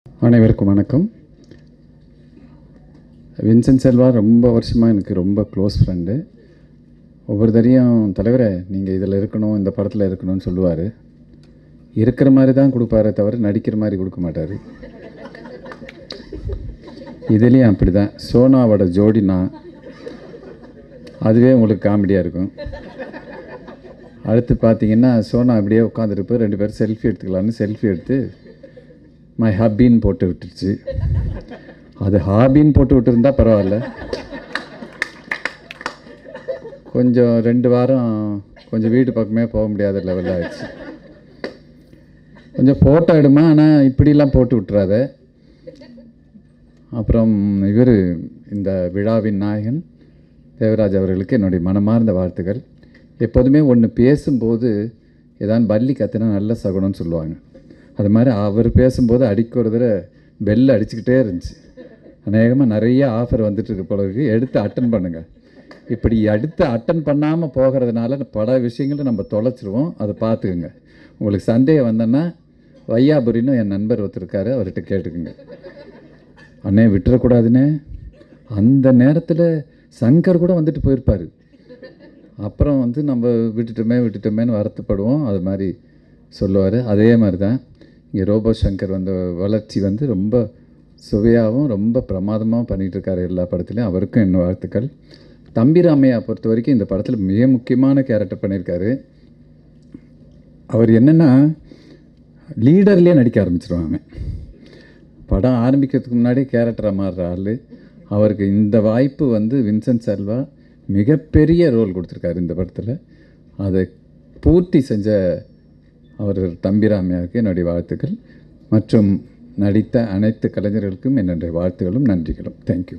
அனைவருக்கும் வணக்கம். வின்சென்ட் செல்வா ரொம்ப வருஷமாக எனக்கு ரொம்ப க்ளோஸ் ஃப்ரெண்டு. ஒவ்வொரு தரையும் தலைவரை நீங்கள் இதில் இருக்கணும், இந்த படத்தில் இருக்கணும்னு சொல்லுவார். இருக்கிற மாதிரி தான் கொடுப்பாரே தவிர நடிக்கிற மாதிரி கொடுக்க மாட்டார். இதுலேயும் அப்படி தான். சோனாவோட ஜோடினா அதுவே உங்களுக்கு காமெடியாக இருக்கும். அடுத்து பார்த்தீங்கன்னா சோனா அப்படியே உட்காந்துருப்போம், 2 பேரும் செல்ஃபி எடுத்துக்கலான்னு செல்ஃபி எடுத்து மை ஹாபின்னு போட்டு விட்டுருச்சு. அது ஹாபின்னு போட்டு விட்டுருந்தா பரவாயில்ல. கொஞ்சம் 2 வாரம் கொஞ்சம் வீட்டு பக்கமே போக முடியாத லெவலில் ஆயிடுச்சு. கொஞ்சம் ஃபோட்டோ எடுமா, ஆனால் இப்படிலாம் போட்டு விட்டுறாத. அப்புறம் இவர் இந்த விழாவின் நாயகன் தேவராஜ் அவர்களுக்கு என்னுடைய மனமார்ந்த வாழ்த்துக்கள். எப்போதுமே ஒன்று பேசும்போது ஏதாவது பல்லி கத்தினா நல்ல சகுனம்னு சொல்லுவாங்க. அது மாதிரி அவர் பேசும்போது அடிக்க பெல் அடிச்சுக்கிட்டே இருந்துச்சு. அநேகமாக நிறைய ஆஃபர் வந்துட்டுருக்கு போல இருக்குது. எடுத்து அட்டன் பண்ணுங்கள். இப்படி எடுத்து அட்டன் பண்ணாமல் போகிறதுனால பல விஷயங்களை நம்ம தொலைச்சிருவோம். அதை பார்த்துக்குங்க. உங்களுக்கு சந்தேகம் வந்தோன்னா வையாபுரின்னு என் நண்பர் ஒருத்தருக்காரு, அவர்கிட்ட கேட்டுக்குங்க. அண்ணே விட்டுறக்கூடாதுன்னே. அந்த நேரத்தில் சங்கர் கூட வந்துட்டு போயிருப்பார். அப்புறம் நம்ம விட்டுட்டோமேன்னு வருத்தப்படுவோம். அது மாதிரி சொல்லுவார். அதே மாதிரி தான் இங்கே ரோபோ சங்கர் வளர்ச்சி ரொம்ப சுவையாகவும் ரொம்ப பிரமாதமாகவும் பண்ணிகிட்ருக்காரு எல்லா படத்துலையும். அவருக்கும் என்ன வாழ்த்துக்கள். தம்பி ராமையா பொறுத்த வரைக்கும் இந்த படத்தில் மிக முக்கியமான கேரக்டர் பண்ணியிருக்காரு. அவர் என்னென்னா லீடர்லேயே நடிக்க ஆரம்பிச்சிருவாங்க. படம் ஆரம்பிக்கிறதுக்கு முன்னாடி கேரக்டராக மாறுற ஆள். அவருக்கு இந்த வாய்ப்பு வின்சென்ட் செல்வா மிகப்பெரிய ரோல் கொடுத்துருக்காரு இந்த படத்தில். அதை பூர்த்தி செஞ்ச அவர் தம்பிராமையாவுக்கு என்னுடைய வாழ்த்துக்கள். மற்றும் நடித்த அனைத்து கலைஞர்களுக்கும் என்னுடைய வாழ்த்துக்களும் நன்றிகளும். தேங்க்யூ.